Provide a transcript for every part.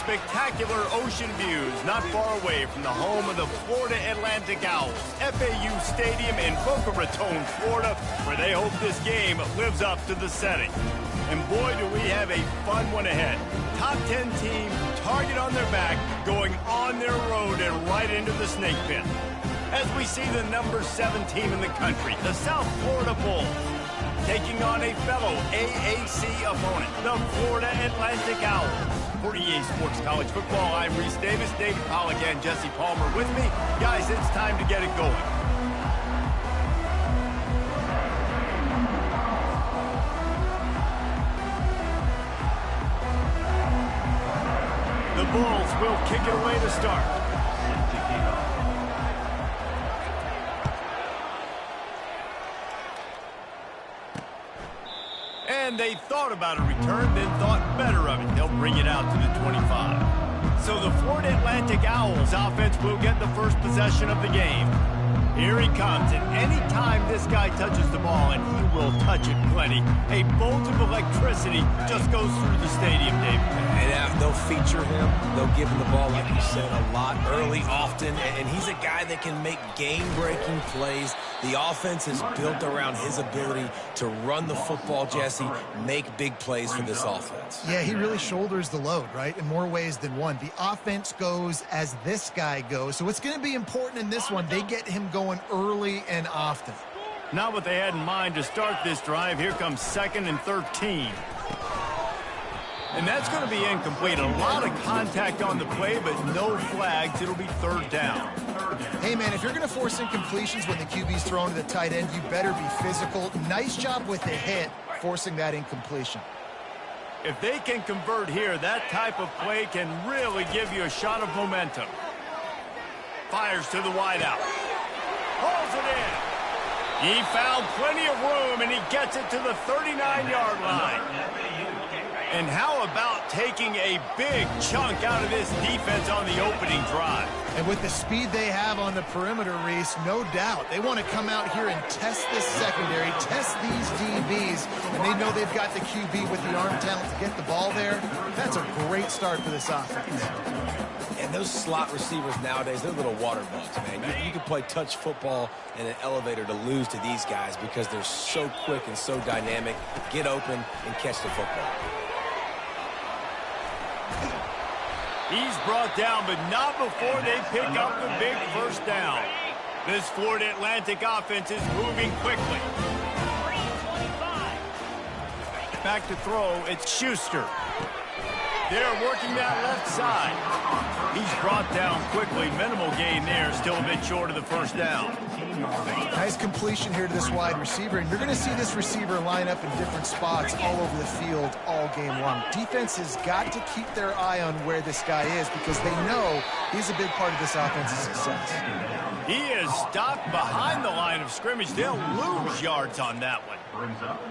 spectacular ocean views not far away from the home of the Florida Atlantic Owls, FAU Stadium in Boca Raton, Florida, where they hope this game lives up to the setting. And boy, do we have a fun one ahead. Top 10 team, target on their back, going on their road and right into the snake pit. As we see the number 7 team in the country, the South Florida Bulls, taking on a fellow AAC opponent, the Florida Atlantic Owls. For EA Sports College Football, I'm Reese Davis, David Pollack, and Jesse Palmer with me. Guys, it's time to get it going. The Bulls will kick it away to start. And they thought about a return, then thought better of it. They'll bring it out to the 25. So the Florida Atlantic Owls offense will get the first possession of the game. Here he comes, and anytime this guy touches the ball, and he will touch it plenty, a bolt of electricity just goes through the stadium, Dave. And they'll feature him. They'll give him the ball, like you said, a lot, early, often, and he's a guy that can make game-breaking plays. The offense is built around his ability to run the football, Jesse, make big plays for this offense. Yeah, he really shoulders the load, right, in more ways than one. The offense goes as this guy goes, so it's going to be important in this one. They get him going early and often. Not what they had in mind to start this drive. Here comes 2nd and 13. And that's going to be incomplete. A lot of contact on the play, but no flags. It'll be 3rd down. Hey, man, if you're going to force incompletions when the QB's thrown to the tight end, you better be physical. Nice job with the hit, forcing that incompletion. If they can convert here, that type of play can really give you a shot of momentum. Fires to the wideout. Pulls it in. He found plenty of room, and he gets it to the 39-yard line. And how about taking a big chunk out of this defense on the opening drive? And with the speed they have on the perimeter, Reese, no doubt, they want to come out here and test this secondary, test these DBs, and they know they've got the QB with the arm talent to get the ball there. That's a great start for this offense. And those slot receivers nowadays, they're little water bugs, man. You can play touch football in an elevator to lose to these guys because they're so quick and so dynamic. Get open and catch the football. He's brought down, but not before they pick up the big 1st down. This Florida Atlantic offense is moving quickly. Back to throw, it's Schuster. They're working that left side. He's brought down quickly. Minimal gain there, still a bit short of the 1st down. Nice completion here to this wide receiver, and you're going to see this receiver line up in different spots all over the field all game long. Defense has got to keep their eye on where this guy is because they know he's a big part of this offense's success. He is stopped behind the line of scrimmage. They'll lose yards on that one.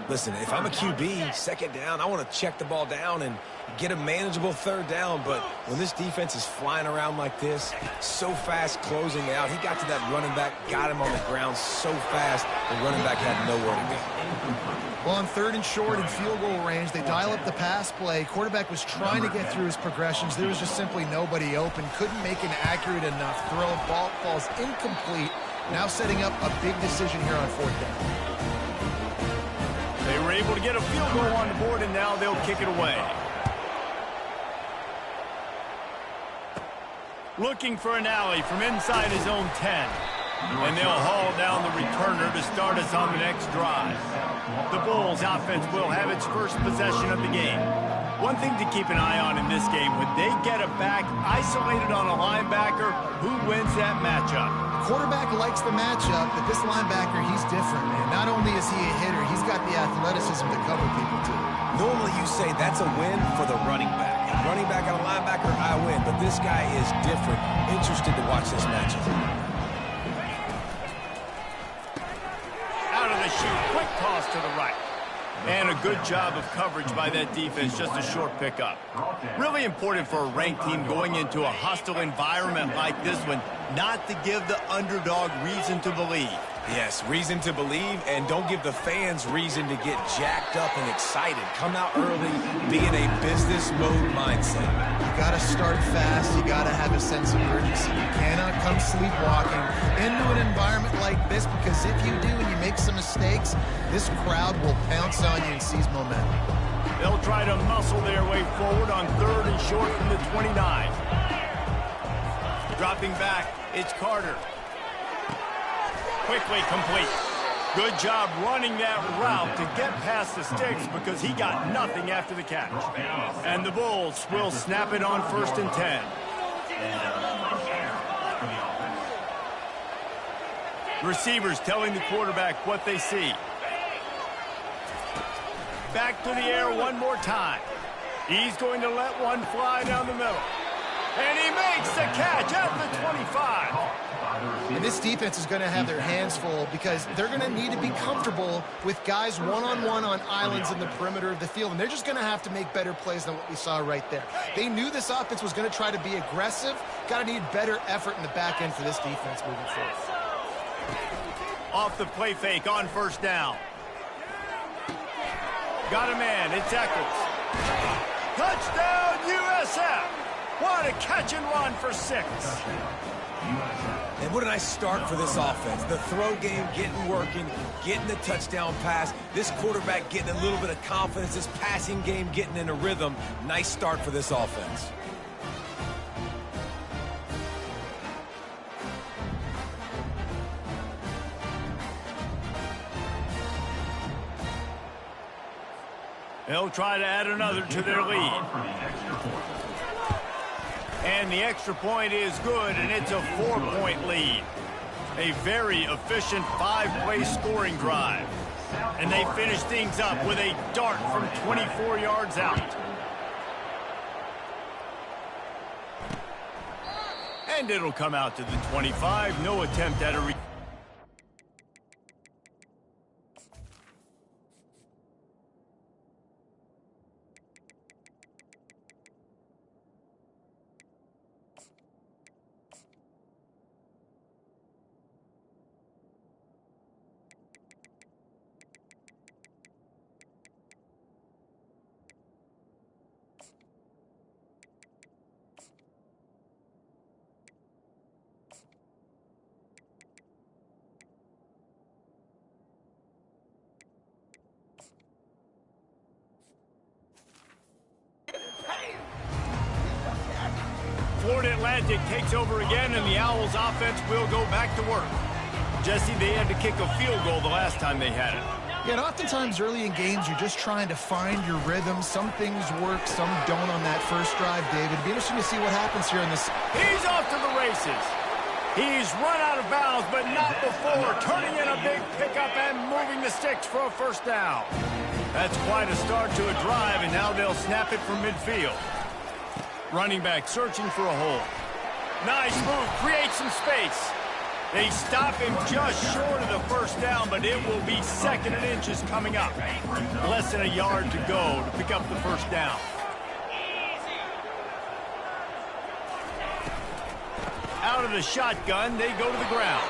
Listen, if I'm a QB, 2nd down, I want to check the ball down and get a manageable 3rd down, but when this defense is flying around like this, so fast closing out, he got to that running back, got him on the ground so fast, the running back had nowhere to go. Well, on 3rd and short and field goal range, they dial up the pass play. Quarterback was trying to get through his progressions. There was just simply nobody open. Couldn't make an accurate enough throw. Ball falls incomplete. Now setting up a big decision here on 4th down. They were able to get a field goal on the board, and now they'll kick it away. Looking for an alley from inside his own 10. And they'll haul down the returner to start us on the next drive. The Bulls offense will have its first possession of the game. One thing to keep an eye on in this game, when they get a back isolated on a linebacker, who wins that matchup? Quarterback likes the matchup, but this linebacker, he's different, man. Not only is he a hitter, he's got the athleticism to cover people, too. Normally you say that's a win for the running back. And running back on a linebacker, I win. But this guy is different. Interested to watch this matchup. Out of the chute, quick toss to the right. And a good job of coverage by that defense, just a short pickup. Really important for a ranked team going into a hostile environment like this one, not to give the underdog reason to believe. Yes, reason to believe, and don't give the fans reason to get jacked up and excited. Come out early, be in a business mode mindset. got to start fast. You got to have a sense of urgency. You cannot come sleepwalking into an environment like this, because if you do and you make some mistakes, this crowd will pounce on you and seize momentum. They'll try to muscle their way forward on 3rd and short from the 29. Dropping back, it's Carter. Quickly complete. Good job running that route to get past the sticks, because he got nothing after the catch. And the Bulls will snap it on 1st and 10. Receivers telling the quarterback what they see. Back to the air one more time. He's going to let one fly down the middle. And he makes the catch at the 25. And this defense is going to have their hands full, because they're going to need to be comfortable with guys one-on-one on islands in the perimeter of the field. And they're just going to have to make better plays than what we saw right there. They knew this offense was going to try to be aggressive. Got to need better effort in the back end for this defense moving forward. Off the play fake on 1st down. Got a man. It's Eccles. Touchdown, USF. What a catch and run for 6. And what a nice start for this offense. The throw game getting working, getting the touchdown pass. This quarterback getting a little bit of confidence. This passing game getting in a rhythm. Nice start for this offense. They'll try to add another to their lead. And the extra point is good, and it's a 4-point lead. A very efficient 5-play scoring drive. And they finish things up with a dart from 24 yards out. And it'll come out to the 25. No attempt at a Florida Atlantic takes over again, and the Owls offense will go back to work. Jesse, they had to kick a field goal the last time they had it. Yeah, and oftentimes early in games, you're just trying to find your rhythm. Some things work, some don't on that first drive, David. It'd be interesting to see what happens here in this. He's off to the races. He's run out of bounds, but not before turning in a big pickup and moving the sticks for a 1st down. That's quite a start to a drive, and now they'll snap it from midfield. Running back searching for a hole. Nice move, creates some space. They stop him just short of the 1st down, but it will be 2nd and inches coming up. Less than a yard to go to pick up the 1st down. Out of the shotgun, they go to the ground.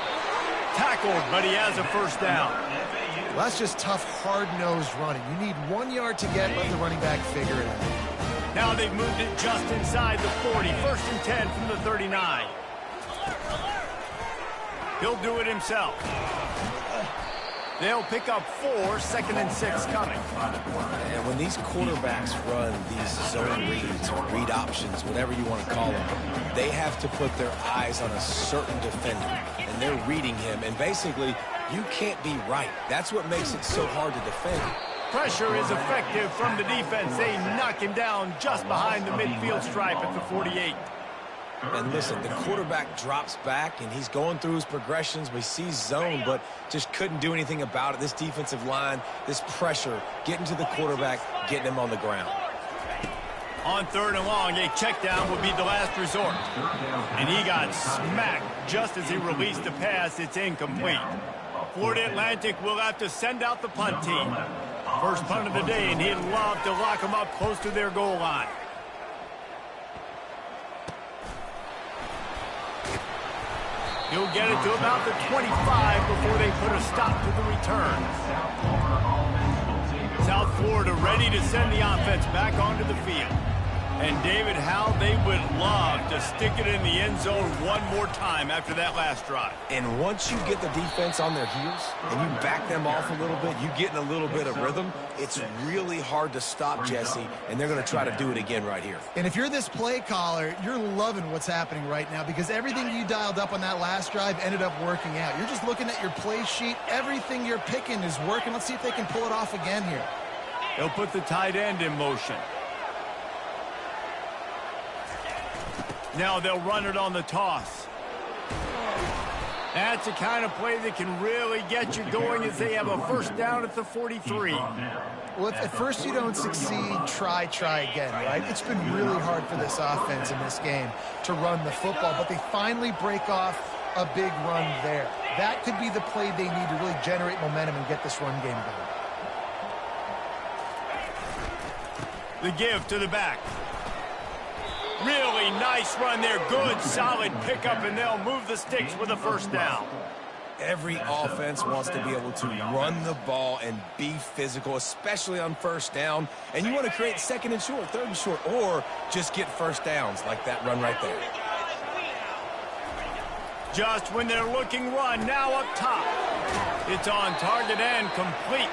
Tackled, but he has a 1st down. Well, that's just tough, hard-nosed running. You need 1 yard to get, let the running back figure it out. Now they've moved it just inside the 40. 1st and 10 from the 39. He'll do it himself. They'll pick up 4, 2nd and 6 coming. And when these quarterbacks run these zone reads or read options, whatever you want to call them, they have to put their eyes on a certain defender. And they're reading him. And basically, you can't be right. That's what makes it so hard to defend. Pressure is effective from the defense. They knock him down just behind the midfield stripe at the 48. And listen, the quarterback drops back, and he's going through his progressions. We see zone, but just couldn't do anything about it. This defensive line, this pressure, getting to the quarterback, getting him on the ground. On 3rd and long, a check down would be the last resort. And he got smacked just as he released the pass. It's incomplete. Florida Atlantic will have to send out the punt team. First punt of the day, and he'd love to lock them up close to their goal line. He'll get it to about the 25 before they put a stop to the return. South Florida ready to send the offense back onto the field. And David, how they would love to stick it in the end zone one more time after that last drive. And once you get the defense on their heels and you back them off a little bit, you get in a little bit of rhythm, it's really hard to stop, Jesse, and they're going to try to do it again right here. And if you're this play caller, you're loving what's happening right now because everything you dialed up on that last drive ended up working out. You're just looking at your play sheet. Everything you're picking is working. Let's see if they can pull it off again here. They'll put the tight end in motion. Now they'll run it on the toss. That's the kind of play that can really get you going as they have a first down at the 43. Well, if at first you don't succeed, try again, right? It's been really hard for this offense in this game to run the football, but they finally break off a big run there. That could be the play they need to really generate momentum and get this run game going. The give to the back. Really nice run there. Good, solid pickup, and they'll move the sticks with a first down. Every offense wants to be able to run the ball and be physical, especially on first down. And you want to create second and short, third and short, or just get first downs like that run right there. Just when they're looking run, now up top. It's on target and complete.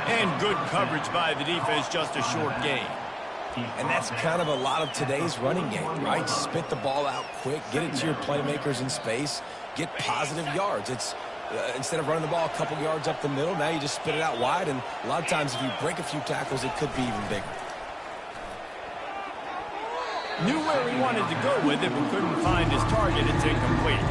And good coverage by the defense, just a short gain. And that's kind of a lot of today's running game, right? Spit the ball out quick, get it to your playmakers in space, get positive yards. It's instead of running the ball a couple yards up the middle, now you just spit it out wide, and a lot of times if you break a few tackles, it could be even bigger. Knew where he wanted to go with it, but couldn't find his target. It's incomplete.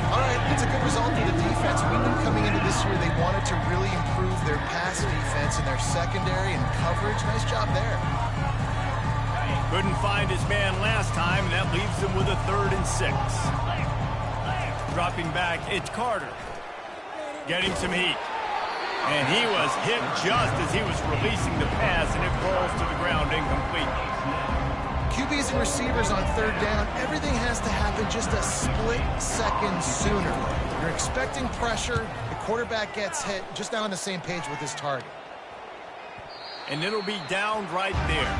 All right, that's a good result for the defense. We knew coming into this year they wanted to really improve their pass defense and their secondary and coverage. Nice job there. Couldn't find his man last time, and that leaves them with a 3rd and 6. Dropping back, it's Carter. Getting some heat. And he was hit just as he was releasing the pass, and it falls to the ground incomplete. QBs and receivers on 3rd down, everything has to happen just a split second sooner. You're expecting pressure, the quarterback gets hit, just not on the same page with his target. And it'll be downed right there.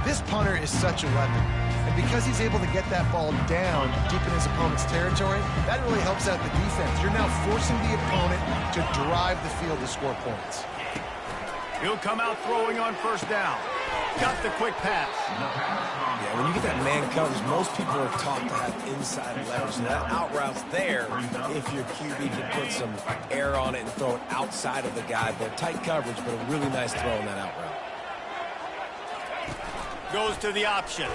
This punter is such a weapon. And because he's able to get that ball down deep in his opponent's territory, that really helps out the defense. You're now forcing the opponent to drive the field to score points. He'll come out throwing on first down. Got the quick pass. Yeah, when you get that man coverage, most people are taught to have inside leverage. And that out route's there if your QB can put some air on it and throw it outside of the guy. But tight coverage, but a really nice throw on that out route. Goes to the option.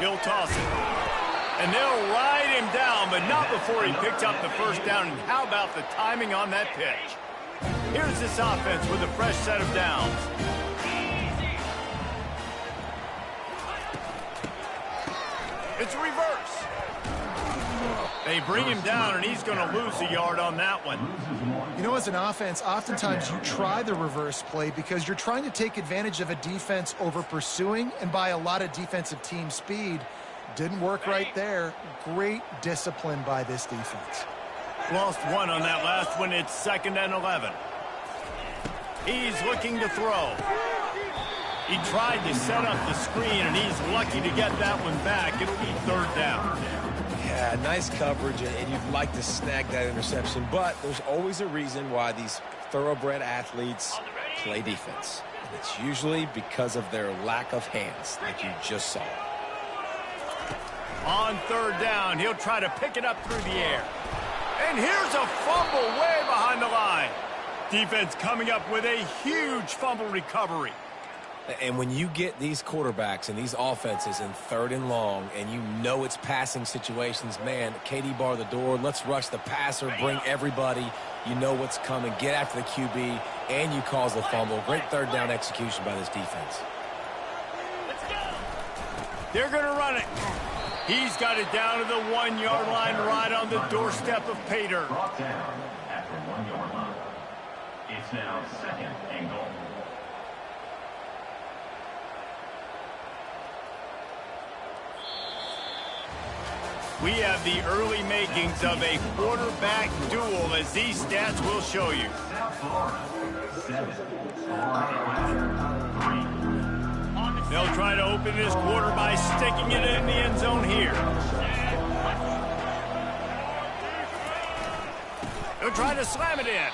He'll toss it. And they'll ride him down, but not before he picks up the first down. And how about the timing on that pitch? Here's this offense with a fresh set of downs. It's reverse. They bring him down, and he's going to lose a yard on that one. You know, as an offense, oftentimes you try the reverse play because you're trying to take advantage of a defense over pursuing and by a lot of defensive team speed. Didn't work right there. Great discipline by this defense. Lost one on that last one. It's 2nd and 11. He's looking to throw. He tried to set up the screen, and he's lucky to get that one back. It'll be 3rd down. Yeah, nice coverage, and you'd like to snag that interception, but there's always a reason why these thoroughbred athletes play defense. And it's usually because of their lack of hands, like you just saw. On 3rd down, he'll try to pick it up through the air. And here's a fumble way behind the line. Defense coming up with a huge fumble recovery. And when you get these quarterbacks and these offenses in 3rd and long, and you know it's passing situations, man, KD bar the door, let's rush the passer, bring everybody. You know what's coming. Get after the QB, and you cause the fumble. Great 3rd down execution by this defense. They're going to run it. He's got it down to the 1-yard line, right on the doorstep of pay dirt. Brought down at the 1-yard line. It's now 2nd and goal. We have the early makings of a quarterback duel, as these stats will show you. South Florida, 7. 3. They'll try to open this quarter by sticking it in the end zone here. They'll try to slam it in.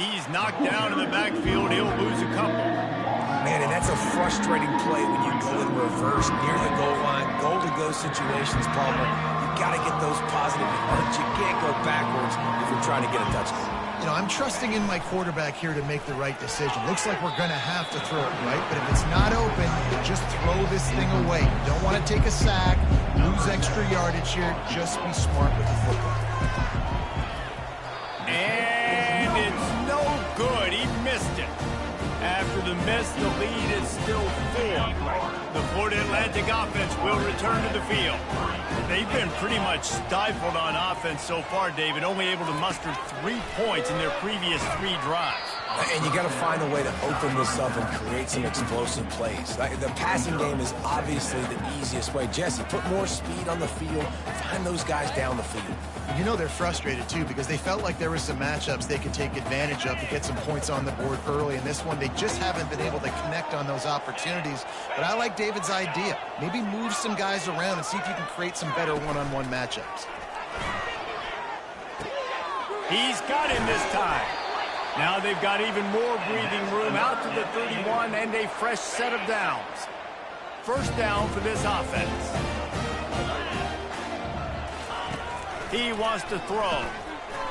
He's knocked down in the backfield. He'll lose a couple. Man, and that's a frustrating play when you go in reverse near the goal line. Goal-to-go situations, Palmer. You got to get those positive yards. You can't go backwards if you're trying to get a touchdown. You know, I'm trusting in my quarterback here to make the right decision. Looks like we're going to have to throw it, right? But if it's not open, just throw this thing away. You don't want to take a sack, lose extra yardage here. Just be smart with the football. And it's no good. He missed it. After the miss, the lead is still 4. The Florida Atlantic offense will return to the field. They've been pretty much stifled on offense so far, David, only able to muster 3 points in their previous 3 drives. And you got to find a way to open this up and create some explosive plays. The passing game is obviously the easiest way. Jesse, put more speed on the field. Find those guys down the field. You know they're frustrated, too, because they felt like there were some matchups they could take advantage of to get some points on the board early. In this one, they just haven't been able to connect on those opportunities. But I like David's idea. Maybe move some guys around and see if you can create some better one-on-one matchups. He's got him this time. Now they've got even more breathing room out to the 31 and a fresh set of downs. First down for this offense. He wants to throw.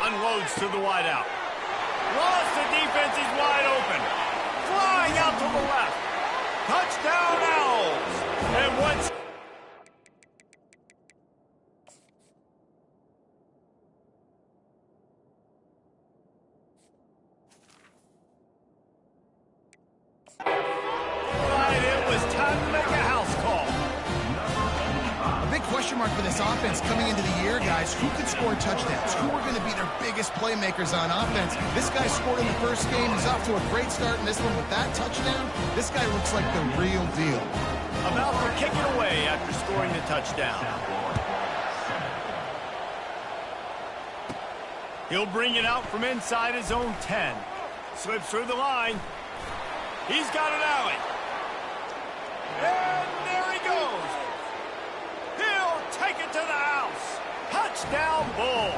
Unloads to the wideout. Lost the defense. He's wide open. Flying out to the left. Touchdown Owls. And once... For this offense coming into the year, guys, who could score touchdowns? Who are going to be their biggest playmakers on offense? This guy scored in the first game. He's off to a great start in this one with that touchdown. This guy looks like the real deal. About to kick it away after scoring the touchdown. He'll bring it out from inside his own 10. Slips through the line. He's got an alley. And there he goes. Take it to the house. Touchdown Bulls.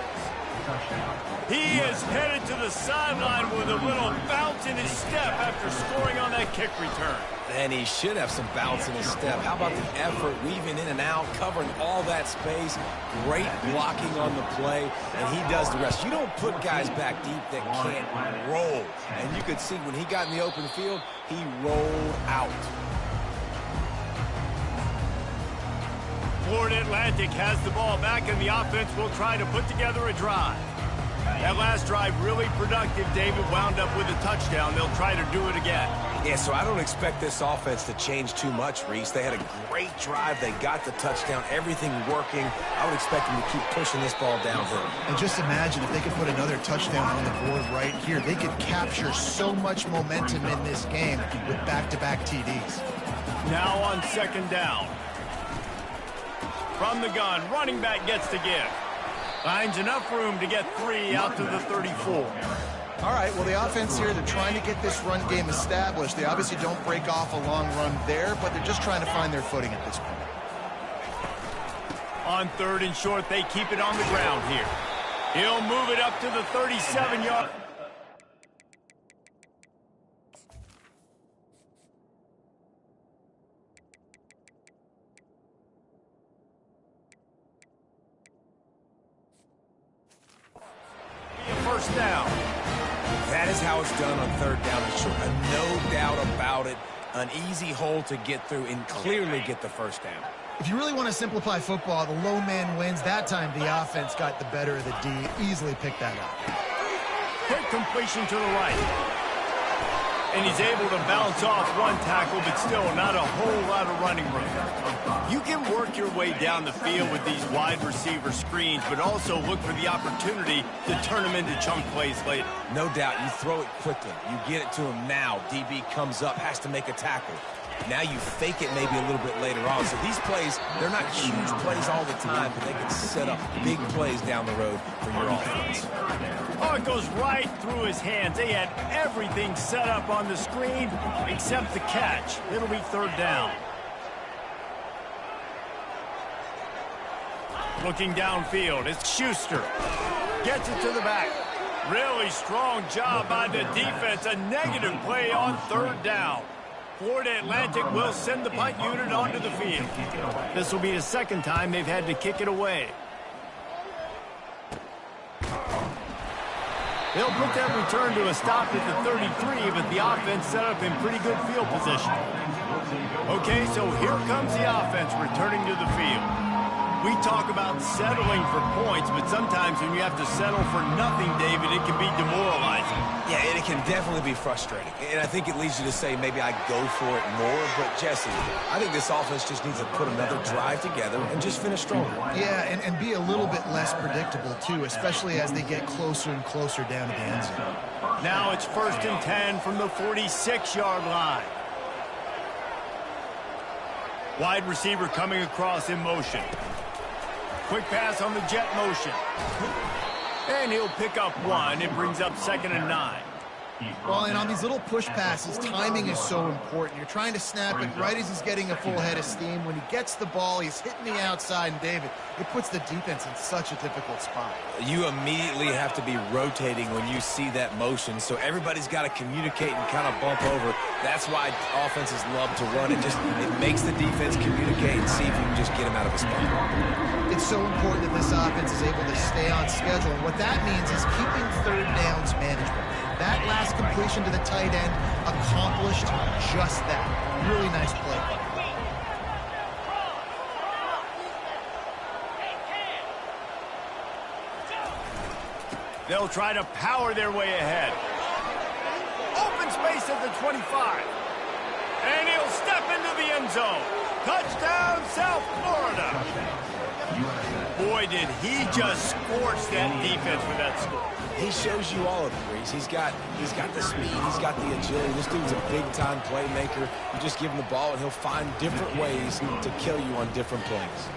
He is headed to the sideline with a little bounce in his step after scoring on that kick return. And he should have some bounce in his step. How about the effort, weaving in and out, covering all that space, great blocking on the play, and he does the rest. You don't put guys back deep that can't roll. And you could see when he got in the open field, he rolled out. Florida Atlantic has the ball back, and the offense will try to put together a drive. That last drive really productive. David wound up with a touchdown. They'll try to do it again. Yeah, so I don't expect this offense to change too much, Reese. They had a great drive. They got the touchdown. Everything working. I would expect them to keep pushing this ball downhill. And just imagine if they could put another touchdown on the board right here. They could capture so much momentum in this game with back-to-back TDs. Now on second down. From the gun, running back gets to give. Finds enough room to get 3 out to the 34. All right, well, the offense here, they're trying to get this run game established. They obviously don't break off a long run there, but they're just trying to find their footing at this point. On third and short, they keep it on the ground here. He'll move it up to the 37-yard. First down. That is how it's done on third down and short. No doubt about it. An easy hole to get through and clearly get the first down. If you really want to simplify football, the low man wins. That time the offense got the better of the D. Easily picked that up. Quick completion to the right. And he's able to bounce off one tackle, but still not a whole lot of running room. You can work your way down the field with these wide receiver screens, but also look for the opportunity to turn them into chunk plays later. No doubt, you throw it quickly. You get it to him now. DB comes up, has to make a tackle. Now you fake it maybe a little bit later on. So these plays, they're not huge plays all the time, but they can set up big plays down the road for your offense. Oh, it goes right through his hands. They had everything set up on the screen except the catch. It'll be third down. Looking downfield, it's Schuster. Gets it to the back. Really strong job by the defense. A negative play on third down. Florida Atlantic will send the punt unit onto the field. This will be the second time they've had to kick it away. They'll put that return to a stop at the 33, but the offense set up in pretty good field position. Okay, so here comes the offense returning to the field. We talk about settling for points, but sometimes when you have to settle for nothing, David, it can be demoralizing. Yeah, and it can definitely be frustrating. And I think it leads you to say maybe I go for it more. But, Jesse, I think this offense just needs to put another drive together and just finish stronger. Yeah, and be a little bit less predictable, too, especially as they get closer and closer down to the end zone. Now it's 1st and 10 from the 46-yard line. Wide receiver coming across in motion. Quick pass on the jet motion. And he'll pick up one. It brings up 2nd and 9. Well, and on these little push passes, timing is so important. You're trying to snap it right as he's getting a full head of steam. When he gets the ball, he's hitting the outside, and David, it puts the defense in such a difficult spot. You immediately have to be rotating when you see that motion, so everybody's got to communicate and kind of bump over. That's why offenses love to run it. It makes the defense communicate and see if you can just get him out of a spot. It's so important that this offense is able to stay on schedule, and what that means is keeping third downs manageable. That last completion to the tight end accomplished just that. Really nice play. They'll try to power their way ahead. Open space at the 25. And he'll step into the end zone. Touchdown, South Florida. Boy, did he just scorch that defense with that score. He shows you all of it, Reese. He's got the speed, he's got the agility. This dude's a big-time playmaker. You just give him the ball, and he'll find different ways to kill you on different plays.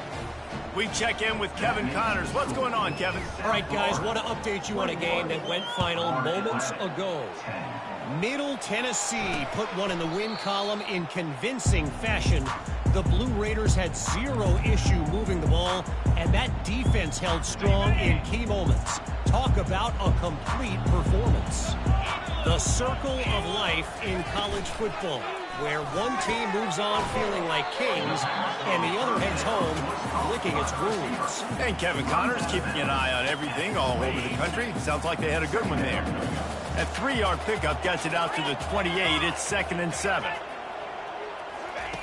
We check in with Kevin Connors. What's going on, Kevin? All right, guys, want to update you on a game that went final moments ago. Middle Tennessee put one in the win column in convincing fashion. The Blue Raiders had zero issue moving the ball, and that defense held strong in key moments. Talk about a complete performance. The circle of life in college football, where one team moves on feeling like kings, and the other heads home licking its wounds. And Kevin Connors keeping an eye on everything all over the country. Sounds like they had a good one there. That 3-yard pickup gets it out to the 28. It's 2nd and 7.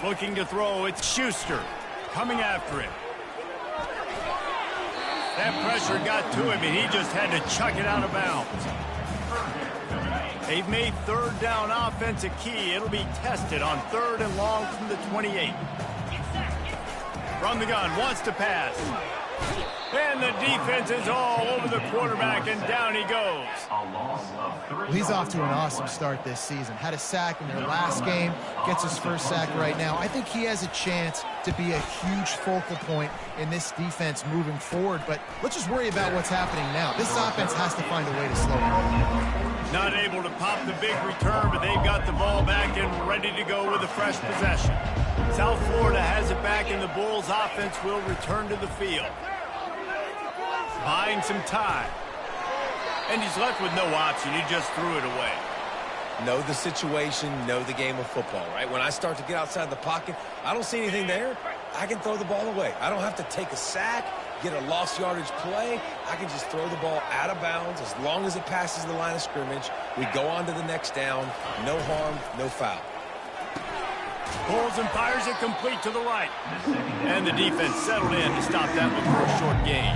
Looking to throw, it's Schuster coming after him. That pressure got to him, and he just had to chuck it out of bounds. They've made third down offense a key. It'll be tested on 3rd and long from the 28. From the gun, wants to pass. And the defense is all over the quarterback, and down he goes. Well, he's off to an awesome start this season. Had a sack in their last game, gets his first sack right now. I think he has a chance to be a huge focal point in this defense moving forward, but let's just worry about what's happening now. This offense has to find a way to slow him. Not able to pop the big return, but they've got the ball back and ready to go with a fresh possession. South Florida has it back, and the Bulls offense will return to the field. Buying some time. And he's left with no option. He just threw it away. Know the situation, know the game of football, right? When I start to get outside the pocket, I don't see anything there, I can throw the ball away. I don't have to take a sack, get a lost yardage play. I can just throw the ball out of bounds as long as it passes the line of scrimmage. We go on to the next down. No harm, no foul. Pulls and fires it complete to the right. And the defense settled in to stop that one for a short gain.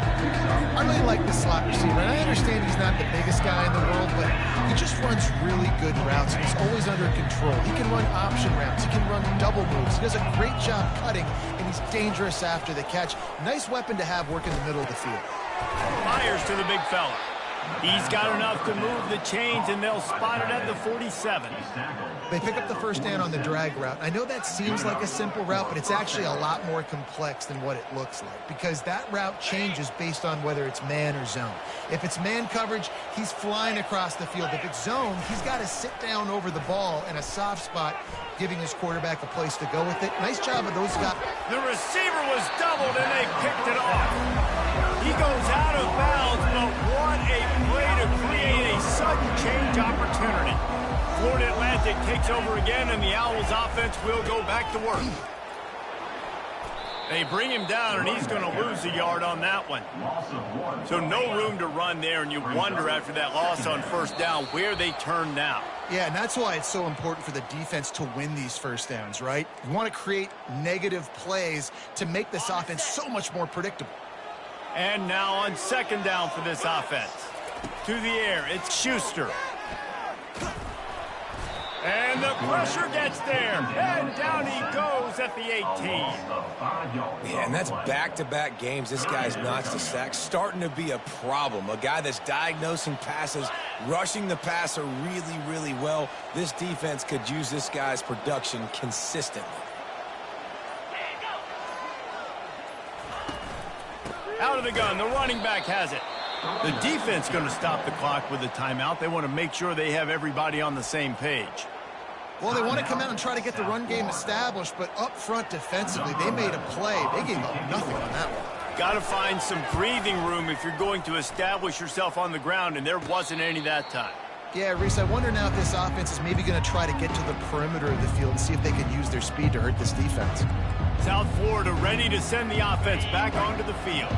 I really like the slot receiver, and I understand he's not the biggest guy in the world, but he just runs really good routes. He's always under control. He can run option routes. He can run double moves. He does a great job cutting, and he's dangerous after the catch. Nice weapon to have working the middle of the field. Fires to the big fella. He's got enough to move the chains, and they'll spot it at the 47. They pick up the first down on the drag route. I know that seems like a simple route, but it's actually a lot more complex than what it looks like because that route changes based on whether it's man or zone. If it's man coverage, he's flying across the field. If it's zone, he's got to sit down over the ball in a soft spot, giving his quarterback a place to go with it. Nice job of those guys. The receiver was doubled, and they picked it off. He goes out of bounds, but what a play to create a sudden change opportunity. Florida Atlantic takes over again, and the Owls offense will go back to work. They bring him down, and he's going to lose a yard on that one. So no room to run there, and you wonder after that loss on first down where they turn now. Yeah, and that's why it's so important for the defense to win these first downs, right? You want to create negative plays to make this offense so much more predictable. And now on second down for this offense. To the air, it's Schuster. And the pressure gets there. And down he goes at the 18. Yeah, and that's back-to-back games. This guy's notched a sack. Starting to be a problem. A guy that's diagnosing passes, rushing the passer really, really well. This defense could use this guy's production consistently. Out of the gun, the running back has it. The defense going to stop the clock with a timeout. They want to make sure they have everybody on the same page. Well, they want to come out and try to get the run game established, but up front defensively, they made a play. They gave up nothing on that one. Got to find some breathing room if you're going to establish yourself on the ground, and there wasn't any that time. Yeah, Reese, I wonder now if this offense is maybe going to try to get to the perimeter of the field and see if they can use their speed to hurt this defense. South Florida ready to send the offense back onto the field.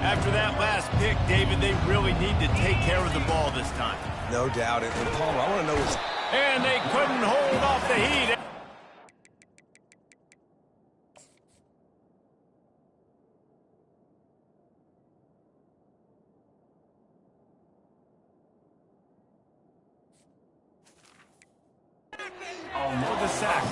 After that last pick, David, they really need to take care of the ball this time. No doubt. And Palmer, I want to know what's... And they couldn't hold off the heat. For the sack.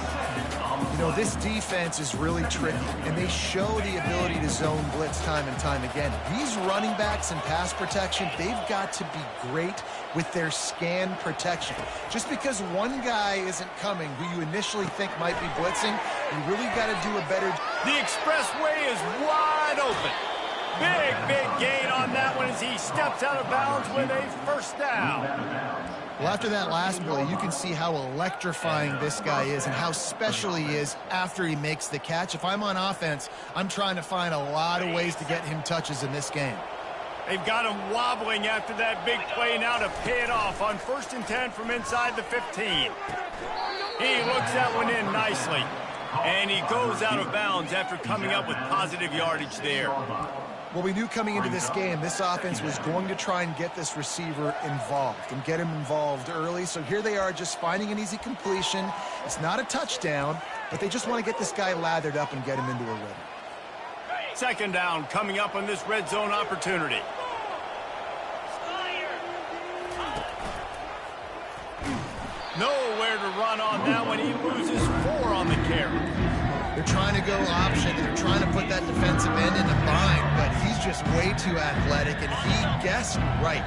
You know, this defense is really tricky, and they show the ability to zone blitz time and time again. These running backs in pass protection, they've got to be great with their scan protection. Just because one guy isn't coming who you initially think might be blitzing, you really got to do a better... The expressway is wide open. Big gain on that one as he steps out of bounds with a first down. Well, after that last play, you can see how electrifying this guy is and how special he is after he makes the catch. If I'm on offense, I'm trying to find a lot of ways to get him touches in this game. They've got him wobbling after that big play now to pay it off on 1st and 10 from inside the 15. He looks that one in nicely. And he goes out of bounds after coming up with positive yardage there. Well, we knew coming into this game, this offense was going to try and get this receiver involved and get him involved early. So here they are just finding an easy completion. It's not a touchdown, but they just want to get this guy lathered up and get him into a rhythm. Second down coming up on this red zone opportunity. Nowhere to run on that one. He loses 4 on the carry. They're trying to go option. They're trying to put that defensive end in a bind, but he's just way too athletic, and he guessed right.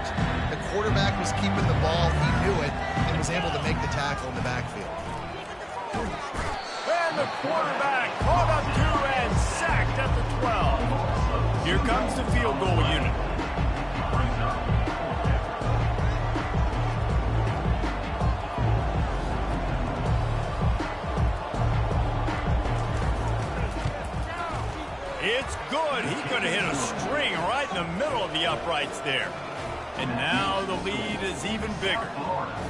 The quarterback was keeping the ball. He knew it and was able to make the tackle in the backfield. And the quarterback caught up to and sacked at the 12. Here comes the field goal unit. It's good. He could have hit a string right in the middle of the uprights there. And now the lead is even bigger.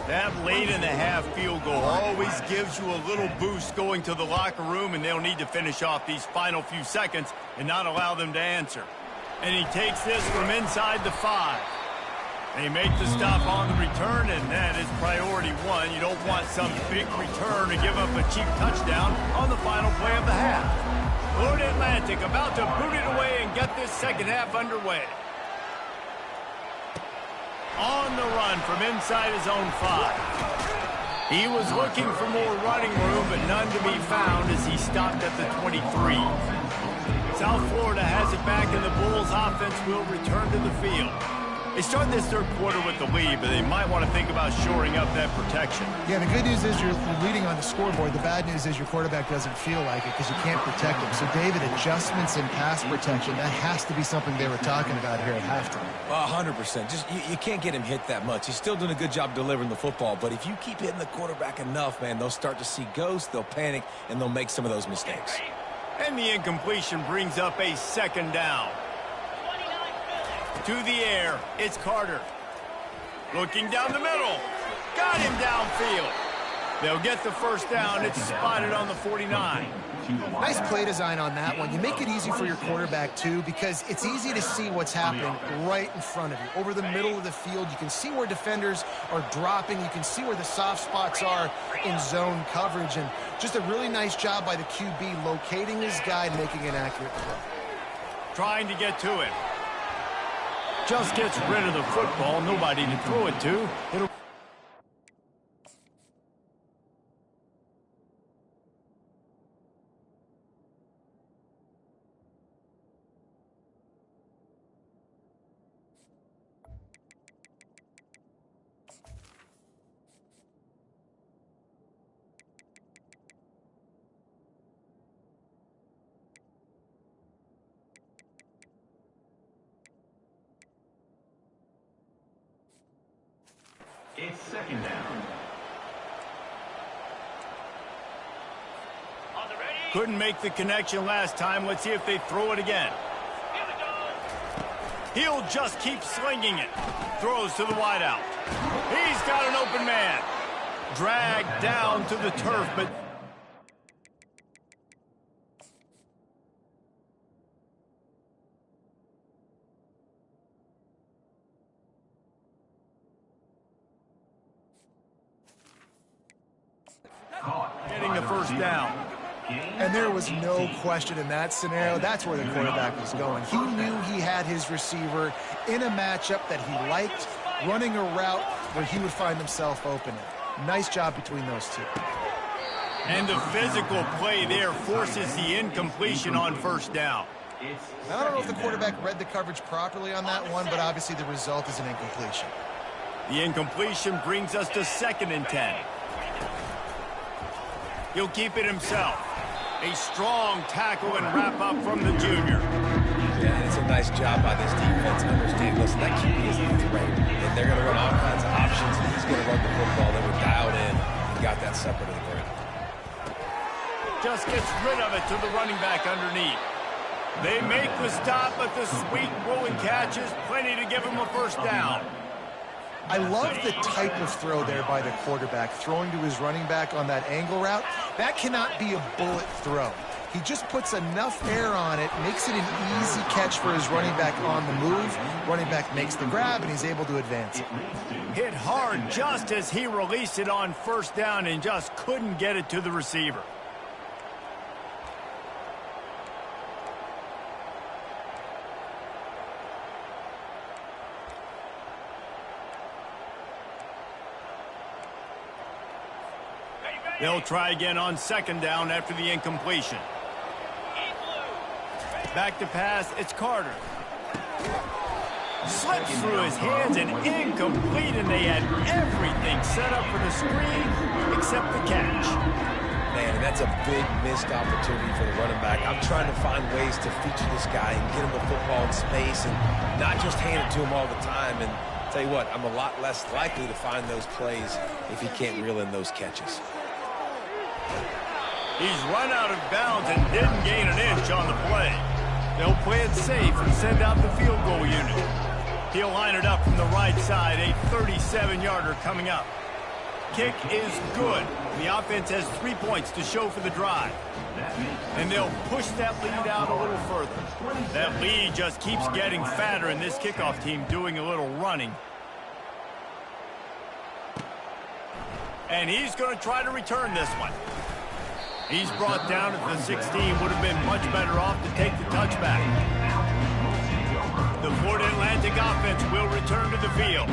That late in the half field goal always gives you a little boost going to the locker room, and they'll need to finish off these final few seconds and not allow them to answer. And he takes this from inside the 5. They make the stop on the return, and that is priority 1. You don't want some big return to give up a cheap touchdown on the final play of the half. Florida Atlantic about to boot it away and get this second half underway. On the run from inside his own 5. He was looking for more running room, but none to be found as he stopped at the 23. South Florida has it back, and the Bulls offense will return to the field. They started this third quarter with the lead, but they might want to think about shoring up that protection. Yeah, the good news is you're leading on the scoreboard. The bad news is your quarterback doesn't feel like it because you can't protect him. So, David, adjustments in pass protection, that has to be something they were talking about here at halftime. 100%. Just you can't get him hit that much. He's still doing a good job delivering the football, but if you keep hitting the quarterback enough, man, they'll start to see ghosts, they'll panic, and they'll make some of those mistakes. And the incompletion brings up a second down. To the air, it's Carter. Looking down the middle. Got him downfield. They'll get the first down. It's spotted on the 49. Nice play design on that one. You make it easy for your quarterback, too, because it's easy to see what's happening right in front of you. Over the middle of the field, you can see where defenders are dropping. You can see where the soft spots are in zone coverage. And just a really nice job by the QB locating his guy and making an accurate throw. Trying to get to it. Just gets rid of the football. Nobody to throw it to. It's second down. Couldn't make the connection last time. Let's see if they throw it again. He'll just keep slinging it. Throws to the wideout. He's got an open man. Dragged down to the turf, but getting the first down. And there was no question in that scenario. That's where the quarterback was going. He knew he had his receiver in a matchup that he liked, running a route where he would find himself open. Nice job between those two. And the physical play there forces the incompletion on first down. Now, I don't know if the quarterback read the coverage properly on that one, but obviously the result is an incompletion. The incompletion brings us to 2nd and 10. He'll keep it himself. A strong tackle and wrap up from the junior. Yeah, it's a nice job by this defense. Understand, listen, that QB is a threat. And they're going to run all kinds of options. And he's going to run the football. They were dialed in and got that sucker to the ground. Just gets rid of it to the running back underneath. They make the stop, but the sweet rolling catch is plenty to give him a first down. I love the type of throw there by the quarterback, throwing to his running back on that angle route. That cannot be a bullet throw. He just puts enough air on it, makes it an easy catch for his running back on the move. Running back makes the grab, and he's able to advance it. Hit hard just as he released it on first down and just couldn't get it to the receiver. They'll try again on 2nd down after the incompletion. Back to pass, it's Carter. Slips through his hands and incomplete, and they had everything set up for the screen except the catch. Man, that's a big missed opportunity for the running back. I'm trying to find ways to feature this guy and get him the football in space and not just hand it to him all the time. And tell you what, I'm a lot less likely to find those plays if he can't reel in those catches. He's run out of bounds and didn't gain an inch on the play. They'll play it safe and send out the field goal unit. He'll line it up from the right side, a 37-yarder coming up. Kick is good. The offense has 3 points to show for the drive. And they'll push that lead out a little further. That lead just keeps getting fatter, and this kickoff team doing a little running. And he's going to try to return this one. He's brought down at the 16. Would have been much better off to take the touchback. The Florida Atlantic offense will return to the field.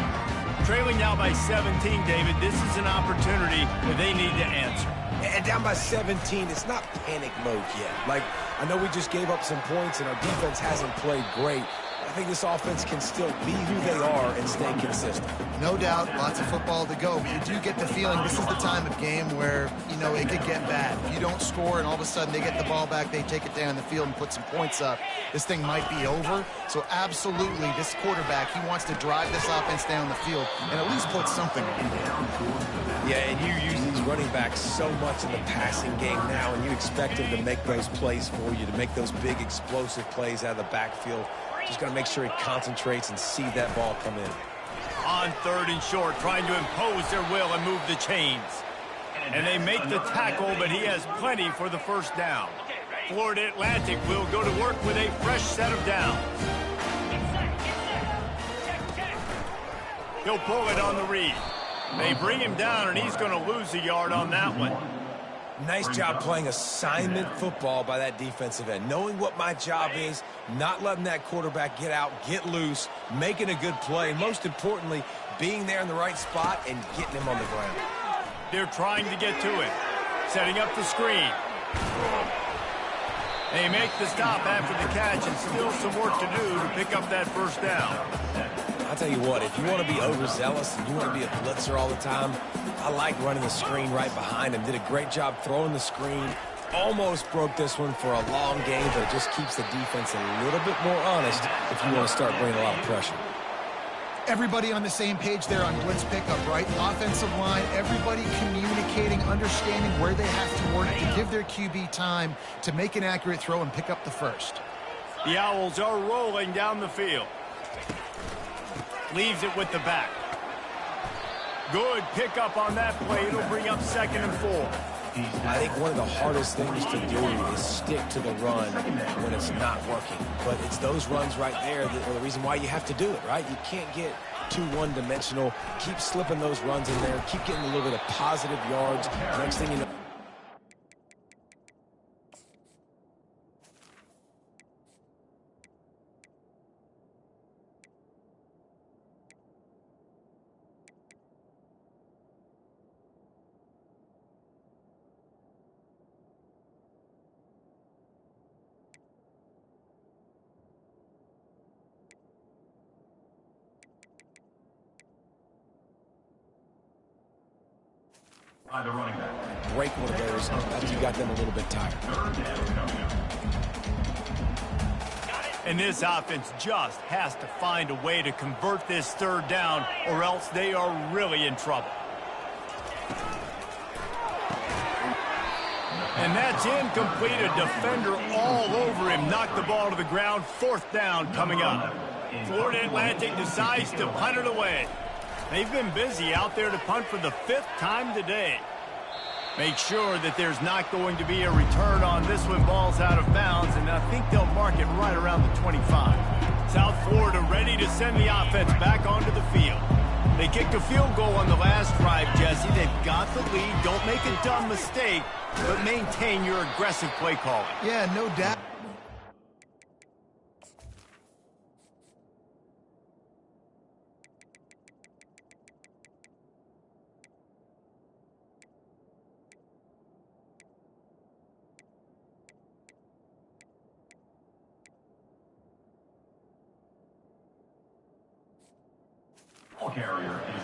Trailing now by 17, David. This is an opportunity where they need to answer. And down by 17, it's not panic mode yet. Like, I know we just gave up some points and our defense hasn't played great. I think this offense can still be who they are and and stay consistent. No doubt, lots of football to go, but you do get the feeling this is the time of game where, you know, it could get bad. If you don't score and all of a sudden they get the ball back, they take it down the field and put some points up, this thing might be over. So absolutely, this quarterback, he wants to drive this offense down the field and at least put something on. Yeah, and you use these running backs so much in the passing game now, and you expect them to make those plays for you, to make those big explosive plays out of the backfield. Just got to make sure he concentrates and see that ball come in. On 3rd and short, trying to impose their will and move the chains. And they make the tackle, but he has plenty for the first down. Florida Atlantic will go to work with a fresh set of downs. He'll pull it on the read. They bring him down, and he's going to lose a yard on that one. Nice job playing assignment football by that defensive end. Knowing what my job is, not letting that quarterback get out, get loose, making a good play, and most importantly, being there in the right spot and getting him on the ground. They're trying to get to it. Setting up the screen. They make the stop after the catch, and still some work to do to pick up that first down. I'll tell you what, if you want to be overzealous and you want to be a blitzer all the time, I like running the screen right behind him. Did a great job throwing the screen. Almost broke this one for a long game, but it just keeps the defense a little bit more honest if you want to start bringing a lot of pressure. Everybody on the same page there on blitz pickup, right? Offensive line, everybody communicating, understanding where they have to work to give their QB time to make an accurate throw and pick up the first. The Owls are rolling down the field. Leaves it with the back. Good pickup on that play. It'll bring up 2nd and 4. I think one of the hardest things to do is stick to the run when it's not working. But it's those runs right there that are the reason why you have to do it, right? You can't get too one-dimensional. Keep slipping those runs in there. Keep getting a little bit of positive yards. Next thing you know, By the running back. break one of those after you got them a little bit tired. And this offense just has to find a way to convert this 3rd down, or else they are really in trouble. And that's incomplete. A defender all over him. Knocked the ball to the ground. 4th down coming up. Florida Atlantic decides to punt it away. They've been busy out there to punt for the 5th time today. Make sure that there's not going to be a return on this when ball's out of bounds, and I think they'll mark it right around the 25. South Florida ready to send the offense back onto the field. They kicked a field goal on the last drive, Jesse. They've got the lead. Don't make a dumb mistake, but maintain your aggressive play calling. Yeah, no doubt.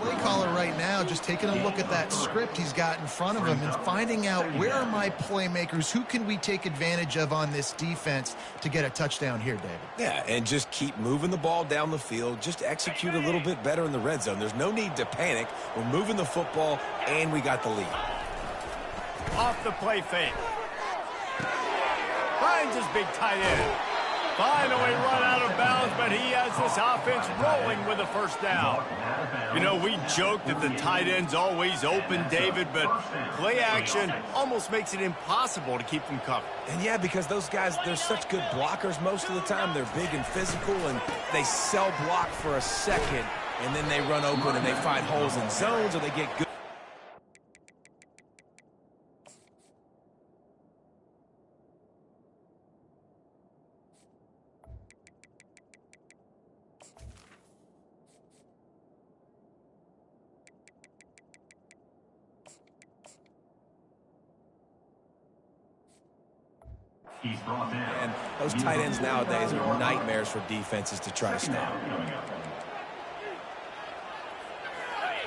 Play caller right now just taking a look at that script he's got in front of him and finding out where are my playmakers, who can we take advantage of on this defense to get a touchdown here, David. Yeah, and just keep moving the ball down the field. Just execute a little bit better in the red zone. There's no need to panic. We're moving the football, and we got the lead. Off the play fake. Finds his big tight end. Finally run out of bounds, but he has this offense rolling with a first down. You know, we joke that the tight end's always open, David, but play action almost makes it impossible to keep them covered. And yeah, because those guys, they're such good blockers most of the time. They're big and physical, and they sell block for a second, and then they run open and they find holes in zones, or they get good. He's brought down. And those tight ends nowadays are nightmares for defenses to try to stop.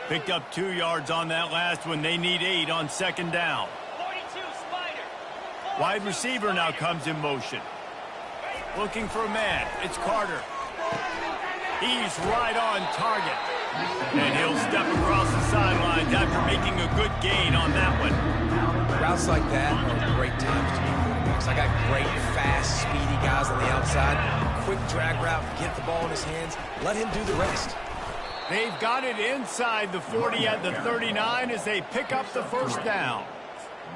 Picked up 2 yards on that last one. They need 8 on second down. 42, Spider. Wide receiver now comes in motion. Looking for a man. It's Carter. He's right on target. And he'll step across the sidelines after making a good gain on that one. Routes like that are great times to be quarterbacks. I got great, fast, speedy guys on the outside. Quick drag route, get the ball in his hands. Let him do the rest. They've got it inside the 40 at the 39 as they pick up the first down.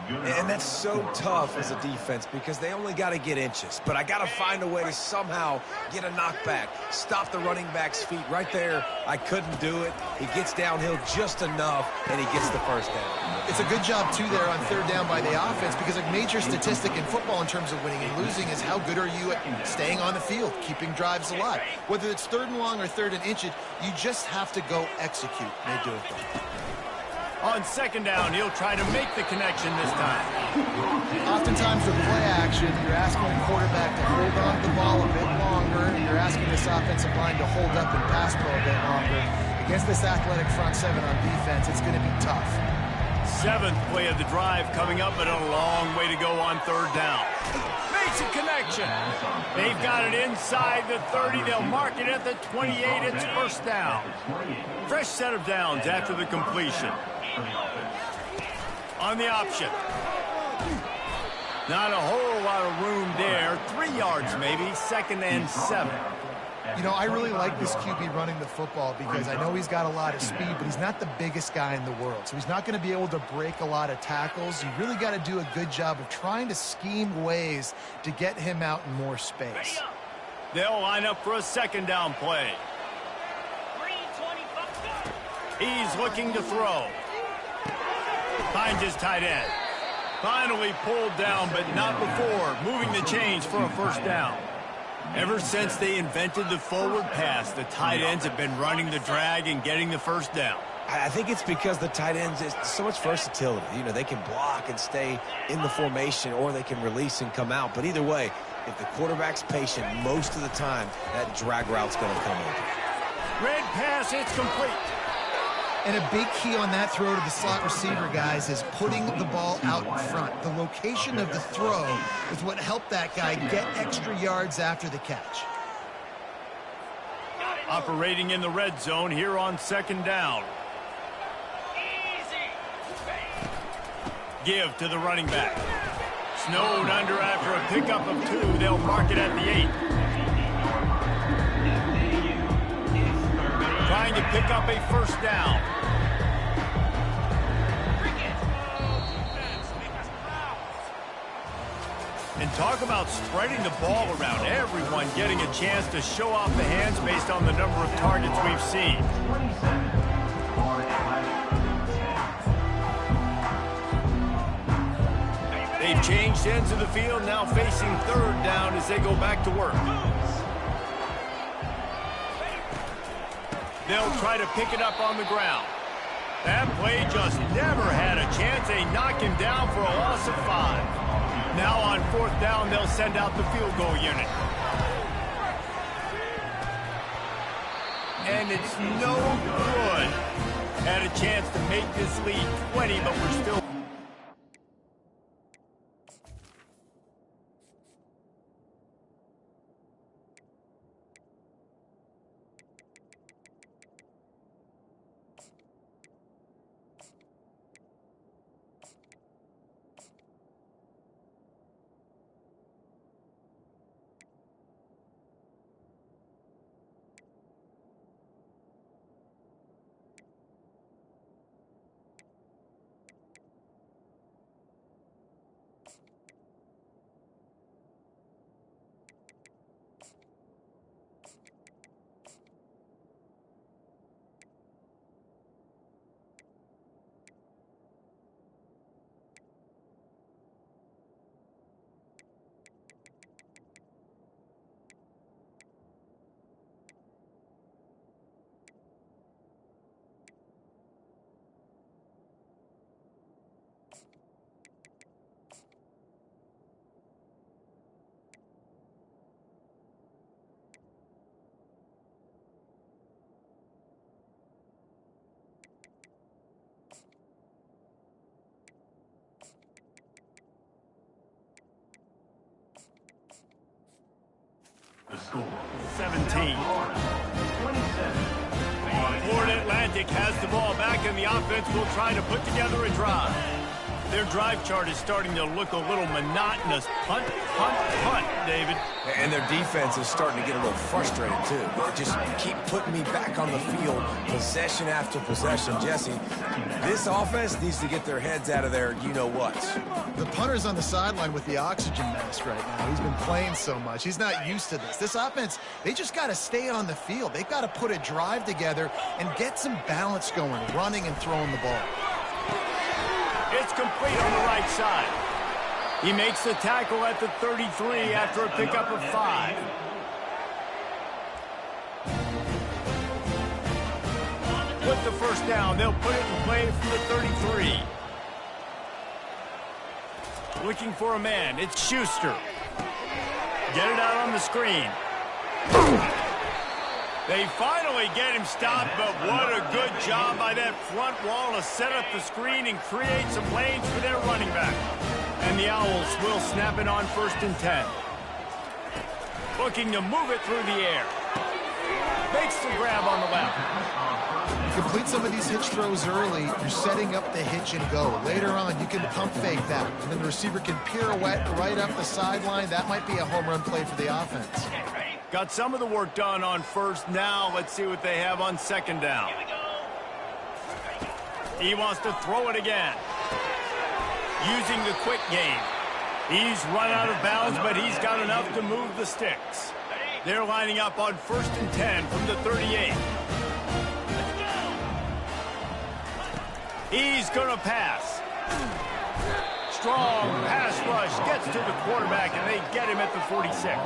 And that's so tough as a defense because they only got to get inches. But I got to find a way to somehow get a knockback, stop the running back's feet right there. I couldn't do it. He gets downhill just enough, and he gets the first down. It's a good job, too, there on third down by the offense because a major statistic in football in terms of winning and losing is how good are you at staying on the field, keeping drives alive. Whether it's third and long or third and inches, you just have to go execute. They do it, though. On second down, he'll try to make the connection this time. Oftentimes with play action, you're asking the quarterback to hold on to the ball a bit longer, and you're asking this offensive line to hold up and pass pro a bit longer. Against this athletic front seven on defense, it's going to be tough. 7th play of the drive coming up, but a long way to go on third down. Makes a connection. They've got it inside the 30. They'll mark it at the 28. It's first down. Fresh set of downs after the completion. On the option. Not a whole lot of room there. 3 yards maybe. Second and 7. You know, I really like this QB running the football because I know he's got a lot of speed, but he's not the biggest guy in the world. So he's not going to be able to break a lot of tackles. You really got to do a good job of trying to scheme ways to get him out in more space. They'll line up for a second down play. He's looking to throw. Finds his tight end. Finally pulled down, but not before. Moving the chains for a first down. Ever since they invented the forward pass, the tight ends have been running the drag and getting the first down. I think it's because the tight ends is so much versatility. You know, they can block and stay in the formation, or they can release and come out. But either way, if the quarterback's patient most of the time, that drag route's going to come in. Red pass, it's complete. And a big key on that throw to the slot receiver, guys, is putting the ball out in front. The location of the throw is what helped that guy get extra yards after the catch. Operating in the red zone here on second down. Give to the running back. Snowed under after a pickup of 2. They'll mark it at the 8. Trying to pick up a first down. And talk about spreading the ball around. Everyone getting a chance to show off the hands based on the number of targets we've seen. They've changed ends of the field, now facing third down as they go back to work. They'll try to pick it up on the ground. That play just never had a chance. They knock him down for a loss of 5. Now on fourth down, they'll send out the field goal unit. And it's no good. Had a chance to make this lead 20, but we're still... Score. 17. 27. Florida Atlantic has the ball back, and the offense will try to put together a drive. Their drive chart is starting to look a little monotonous. Punt, punt, punt, David. And their defense is starting to get a little frustrated, too. They just keep putting me back on the field, possession after possession. Jesse, this offense needs to get their heads out of their you-know-whats. The punter's on the sideline with the oxygen mask right now. He's been playing so much. He's not used to this. This offense, they just got to stay on the field. They've got to put a drive together and get some balance going, running and throwing the ball. It's complete on the right side. He makes the tackle at the 33 after a pickup of 5. With the first down, they'll put it in play from the 33. Looking for a man, it's Schuster. Get it out on the screen. They finally get him stopped, but what a good job by that front wall to set up the screen and create some lanes for their running back. And the Owls will snap it on 1st and 10. Looking to move it through the air. Makes the grab on the left. You complete some of these hitch throws early, you're setting up the hitch and go. Later on, you can pump fake that, and then the receiver can pirouette right up the sideline. That might be a home run play for the offense. Got some of the work done on 1st. Now let's see what they have on 2nd down. He wants to throw it again. Using the quick game. He's run out of bounds, but he's got enough to move the sticks. They're lining up on 1st and 10 from the 38. He's going to pass. Strong pass rush gets to the quarterback, and they get him at the 46.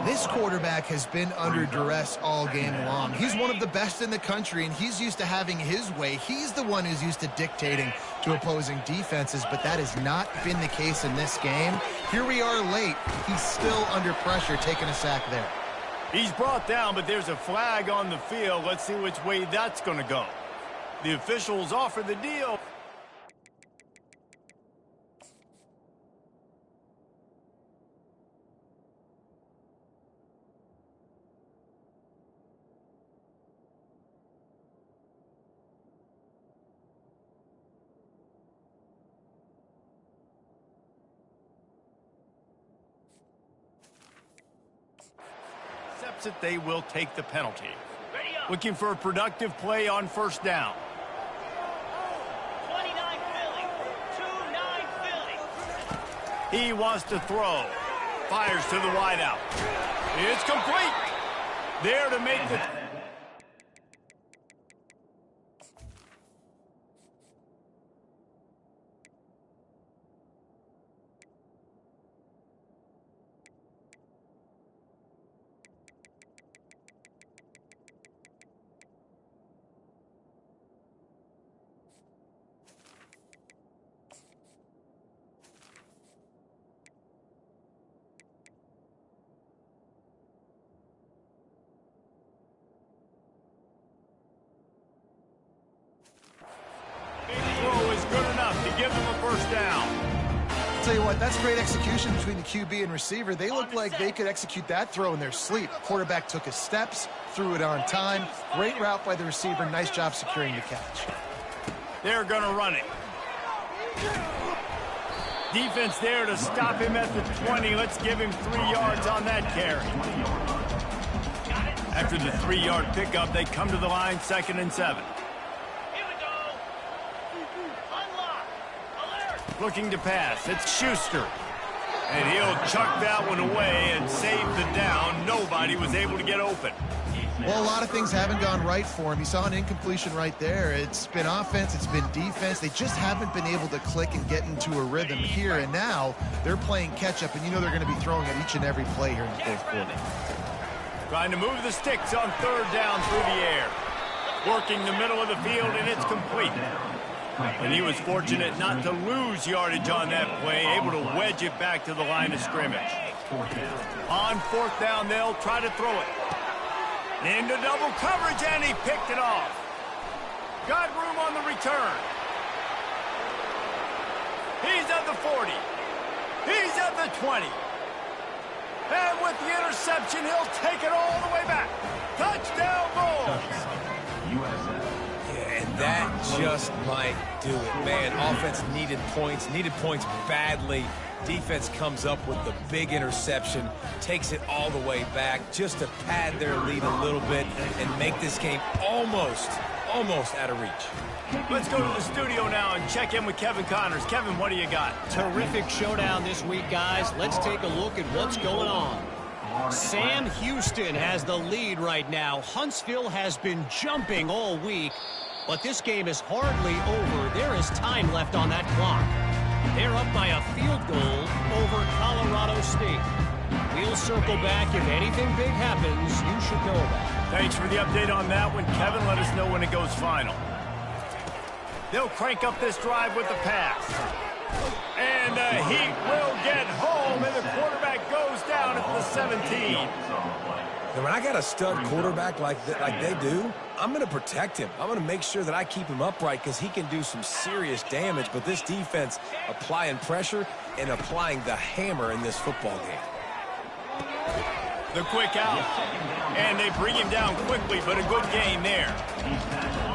This quarterback has been under duress all game long. He's one of the best in the country, and he's used to having his way. He's the one who's used to dictating to opposing defenses, but that has not been the case in this game. Here we are late. He's still under pressure, taking a sack there. He's brought down, but there's a flag on the field. Let's see which way that's going to go. The officials offer the deal. Accepts it, they will take the penalty. Looking for a productive play on 1st down. 29 Philly. 2-9 Philly. He wants to throw. Fires to the wideout. It's complete. There to make the... throw is good enough to give them a 1st down. I'll tell you what, that's great execution between the QB and receiver. They look like they could execute that throw in their sleep. Quarterback took his steps, threw it on time. Great route by the receiver. Nice job securing the catch. They're going to run it. Defense there to stop him at the 20. Let's give him 3 yards on that carry. After the 3-yard pickup, they come to the line, 2nd and 7. Looking to pass. It's Schuster. And he'll chuck that one away and save the down. Nobody was able to get open. Well, a lot of things haven't gone right for him. You saw an incompletion right there. It's been offense, it's been defense. They just haven't been able to click and get into a rhythm here. And now they're playing catch-up, and you know they're going to be throwing at each and every play here in the 4th quarter. Trying to move the sticks on 3rd down through the air. Working the middle of the field, and it's complete. And he was fortunate not to lose yardage on that play, able to wedge it back to the line of scrimmage. On 4th down, they'll try to throw it. Into double coverage, and he picked it off. Got room on the return. He's at the 40. He's at the 20. And with the interception, he'll take it all the way back. Touchdown, Bulls. USA. Yeah, and that just might do it, man. Offense needed points badly. Defense comes up with the big interception, takes it all the way back just to pad their lead a little bit and make this game almost out of reach. Let's go to the studio now and check in with Kevin Connors. Kevin, what do you got? Terrific showdown this week, guys. Let's take a look at what's going on. Sam Houston has the lead right now. Huntsville has been jumping all week, but this game is hardly over. There is time left on that clock. They're up by a field goal over Colorado State. We'll circle back. If anything big happens, you should know that. Thanks for the update on that one, Kevin. Let us know when it goes final. They'll crank up this drive with the pass. And the Heat will get home, and the quarterback goes down at the 17. And when I got a stud quarterback like they do, I'm going to protect him. I'm going to make sure that I keep him upright because he can do some serious damage. But this defense applying pressure and applying the hammer in this football game. The quick out. And they bring him down quickly, but a good gain there.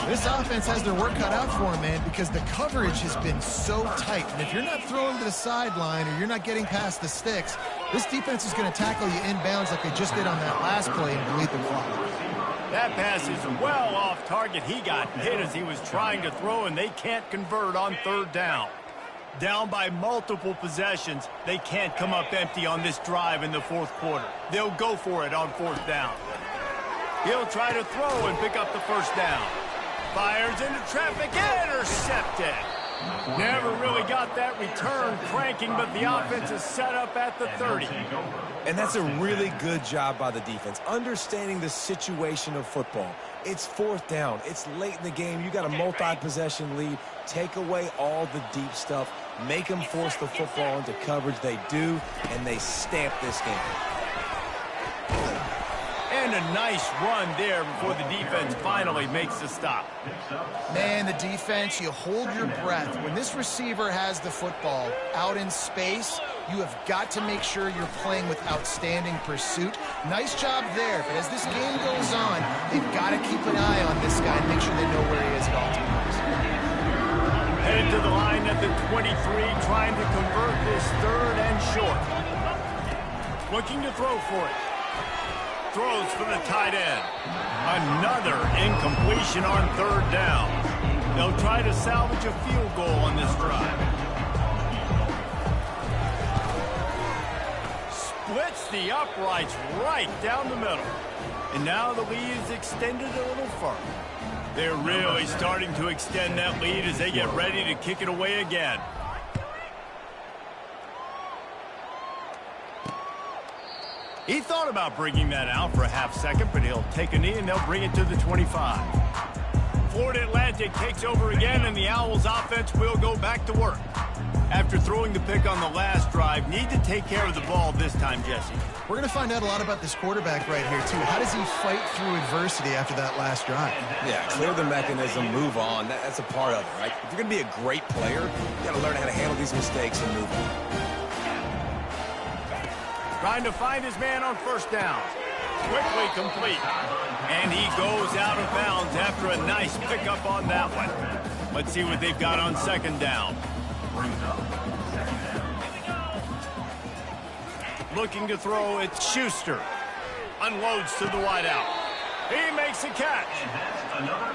This offense has their work cut out for them, man, because the coverage has been so tight. And if you're not throwing to the sideline or you're not getting past the sticks, this defense is going to tackle you inbounds like they just did on that last play and bleed the clock. That pass is well off target. He got hit as he was trying to throw, and they can't convert on third down. Down by multiple possessions, they can't come up empty on this drive in the fourth quarter. They'll go for it on fourth down. He'll try to throw and pick up the first down. Fires into traffic, intercepted. Never really got that return cranking, but the offense is set up at the 30. And that's a really good job by the defense, understanding the situation of football. It's fourth down. It's late in the game. You got a multi-possession lead. Take away all the deep stuff. Make them force the football into coverage. They do, and they stamp this game. And a nice run there before the defense finally makes the stop. Man, the defense, you hold your breath. When this receiver has the football out in space, you have got to make sure you're playing with outstanding pursuit. Nice job there, but as this game goes on, they've got to keep an eye on this guy and make sure they know where he is at all times. Headed to the line at the 23, trying to convert this third and short. Looking to throw for it. Throws for the tight end. Another incompletion on third down. They'll try to salvage a field goal on this drive. Splits the uprights right down the middle. And now the lead is extended a little further. They're really starting to extend that lead as they get ready to kick it away again. He thought about bringing that out for a half second, but he'll take a knee and they'll bring it to the 25. Florida Atlantic takes over again, and the Owls offense will go back to work. After throwing the pick on the last drive, need to take care of the ball this time, Jesse. We're going to find out a lot about this quarterback right here, too. How does he fight through adversity after that last drive? Yeah, clear the mechanism, move on. That's a part of it, right? If you're going to be a great player, you got to learn how to handle these mistakes and move on. Trying to find his man on first down. Quickly complete. And he goes out of bounds after a nice pickup on that one. Let's see what they've got on second down. Looking to throw, it's Schuster. Unloads to the wideout. He makes a catch.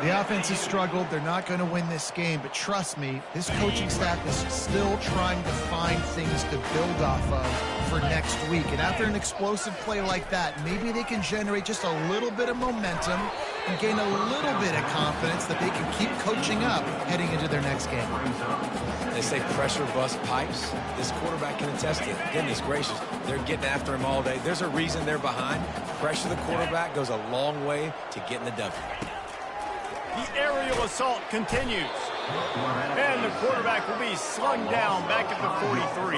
The offense has struggled. They're not going to win this game, but trust me, this coaching staff is still trying to find things to build off of for next week. And after an explosive play like that, maybe they can generate just a little bit of momentum and gain a little bit of confidence that they can keep coaching up heading into their next game. They say pressure bust pipes. This quarterback can attest to it. Goodness gracious, they're getting after him all day. There's a reason they're behind. Pressure the quarterback goes a long way to getting the W. The aerial assault continues. And the quarterback will be slung down back at the 43.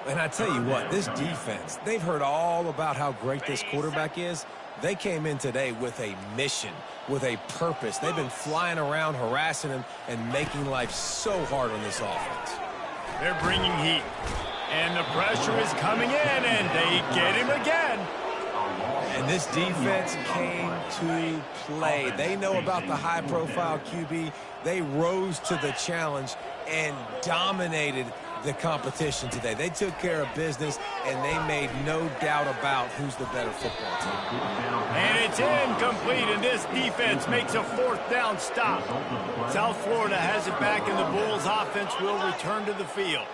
And I tell you what, this defense, they've heard all about how great this quarterback is. They came in today with a mission, with a purpose. They've been flying around, harassing him, and making life so hard on this offense. They're bringing heat. And the pressure is coming in, and they get him again. And this defense came to play. They know about the high-profile QB. They rose to the challenge and dominated the competition today. They took care of business, and they made no doubt about who's the better football team. And it's incomplete, and this defense makes a fourth down stop. South Florida has it back, and the Bulls offense will return to the field.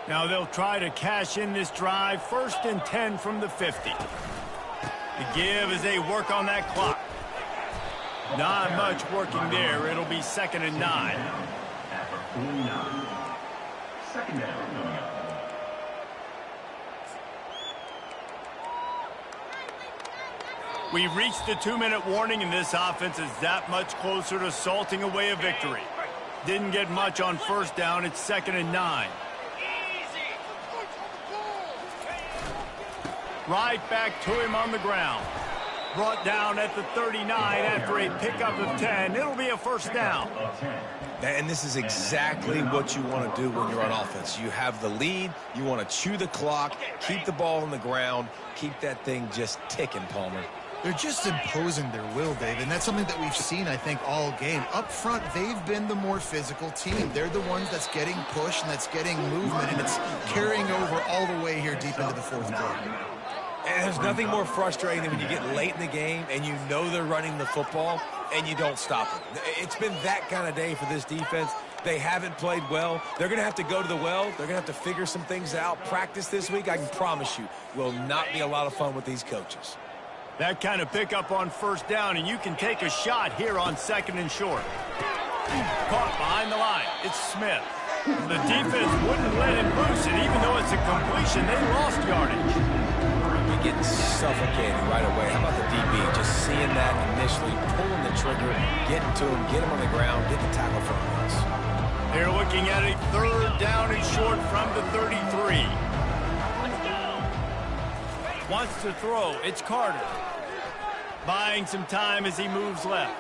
Now they'll try to cash in this drive, 1st and 10 from the 50. The give as they work on that clock. Not much working there. It'll be 2nd and 9. Second down coming up. We've reached the 2-minute warning, and this offense is that much closer to salting away a victory. Didn't get much on 1st down. It's 2nd and 9. Right back to him on the ground. Brought down at the 39 after a pickup of 10. It'll be a 1st down. And this is exactly what you want to do when you're on offense. You have the lead. You want to chew the clock, keep the ball on the ground, keep that thing just ticking, Palmer. They're just imposing their will, Dave, and that's something that we've seen, I think, all game. Up front, they've been the more physical team. They're the ones that's getting pushed and that's getting movement, and it's carrying over all the way here deep into the 4th quarter. And there's nothing more frustrating than when you get late in the game and you know they're running the football and you don't stop them. It's been that kind of day for this defense. They haven't played well. They're going to have to go to the well. They're going to have to figure some things out. Practice this week, I can promise you, will not be a lot of fun with these coaches. That kind of pickup on 1st down, and you can take a shot here on 2nd and short. Caught behind the line. It's Smith. The defense wouldn't let him loose, and even though it's a completion, they lost yardage. You're getting suffocated right away. How about the DB? Just seeing that initially, pulling the trigger, getting to him, get him on the ground, get the tackle from us. They're looking at a 3rd down and short from the 33. Wants to throw. It's Carter. Buying some time as he moves left.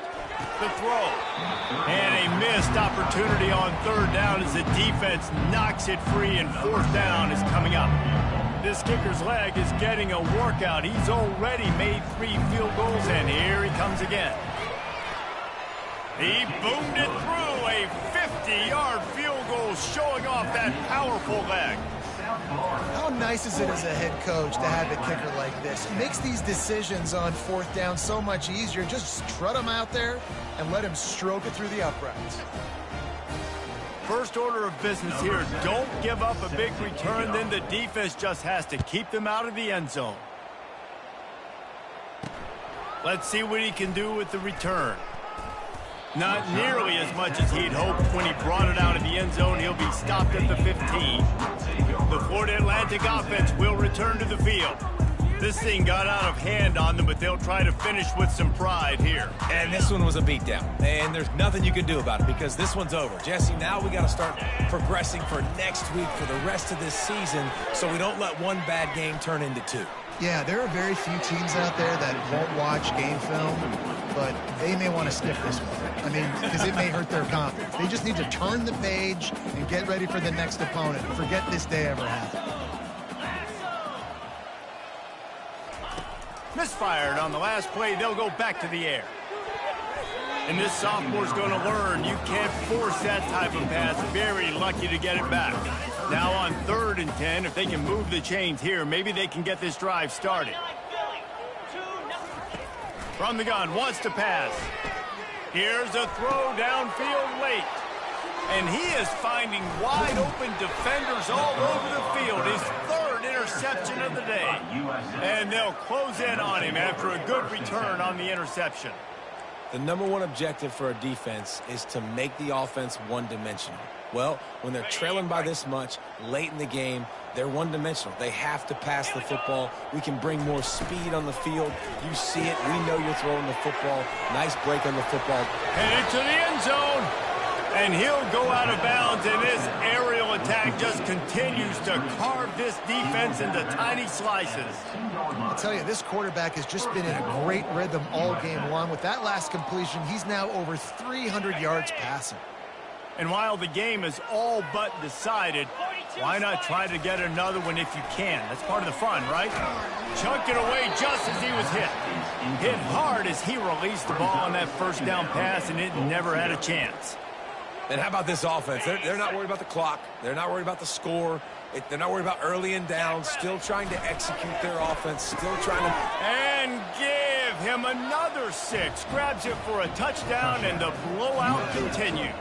The throw. And a missed opportunity on 3rd down as the defense knocks it free, and 4th down is coming up. This kicker's leg is getting a workout. He's already made 3 field goals, and here he comes again. He boomed it through, a 50-yard field goal, showing off that powerful leg. How nice is it as a head coach to have a kicker like this? It makes these decisions on 4th down so much easier. Just strut him out there and let him stroke it through the uprights. First order of business here, don't give up a big return, then the defense just has to keep them out of the end zone. Let's see what he can do with the return. Not nearly as much as he'd hoped when he brought it out of the end zone. He'll be stopped at the 15. The Florida Atlantic offense will return to the field. This thing got out of hand on them, but they'll try to finish with some pride here. And this one was a beatdown, and there's nothing you can do about it because this one's over. Jesse, now we got to start progressing for next week for the rest of this season so we don't let one bad game turn into 2. Yeah, there are very few teams out there that won't watch game film, but they may want to skip this one. I mean, because it may hurt their confidence. They just need to turn the page and get ready for the next opponent. Forget this day ever happened. Misfired on the last play. They'll go back to the air. And this sophomore's going to learn you can't force that type of pass. Very lucky to get it back. Now on 3rd and 10, if they can move the chains here, maybe they can get this drive started. From the gun, wants to pass. Here's a throw downfield late. And he is finding wide open defenders all over the field. His 3rd interception of the day. And they'll close in on him after a good return on the interception. The number one objective for a defense is to make the offense one-dimensional. Well, when they're trailing by this much late in the game, they're one-dimensional. They have to pass the football. We can bring more speed on the field. You see it. We know you're throwing the football. Nice break on the football. Headed to the end zone. And he'll go out of bounds, and this aerial attack just continues to carve this defense into tiny slices. I'll tell you, this quarterback has just been in a great rhythm all game long. With that last completion, he's now over 300 yards passing. And while the game is all but decided, Why not try to get another one if you can? That's part of the fun, right? Chunked it away just as he was hit. Hit hard as he released the ball on that first down pass, and it never had a chance. And how about this offense? They're not worried about the clock. They're not worried about the score. They're not worried about early and down. Still trying to execute their offense. Still trying to... And give him another 6. Grabs it for a touchdown, and the blowout continues.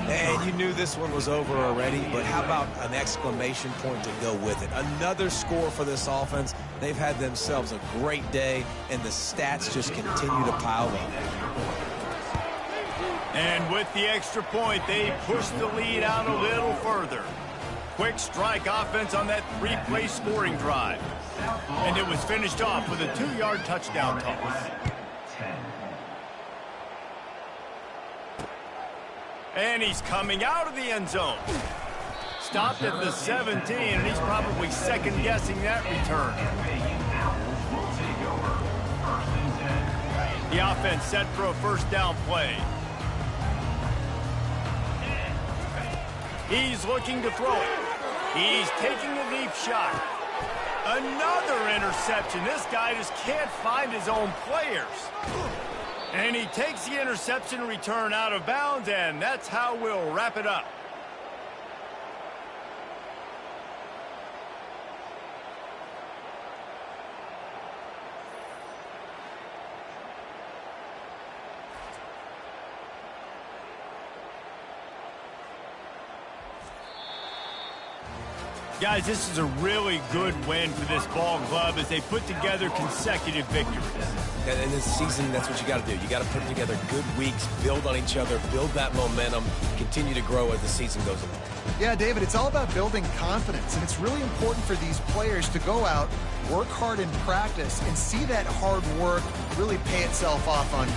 And you knew this one was over already, but how about an exclamation point to go with it? Another score for this offense. They've had themselves a great day, and the stats just continue to pile up. And with the extra point, they push the lead out a little further. Quick strike offense on that 3-play scoring drive. And it was finished off with a 2-yard touchdown toss. And he's coming out of the end zone. Stopped at the 17, and he's probably second-guessing that return. The offense set for a first down play. He's looking to throw it. He's taking a deep shot. Another interception. This guy just can't find his own players. And he takes the interception return out of bounds, and that's how we'll wrap it up. Guys, this is a really good win for this ball club as they put together consecutive victories. And in this season, that's what you got to do. You got to put together good weeks, build on each other, build that momentum, continue to grow as the season goes along. Yeah, David, it's all about building confidence, and it's really important for these players to go out, work hard in practice, and see that hard work really pay itself off on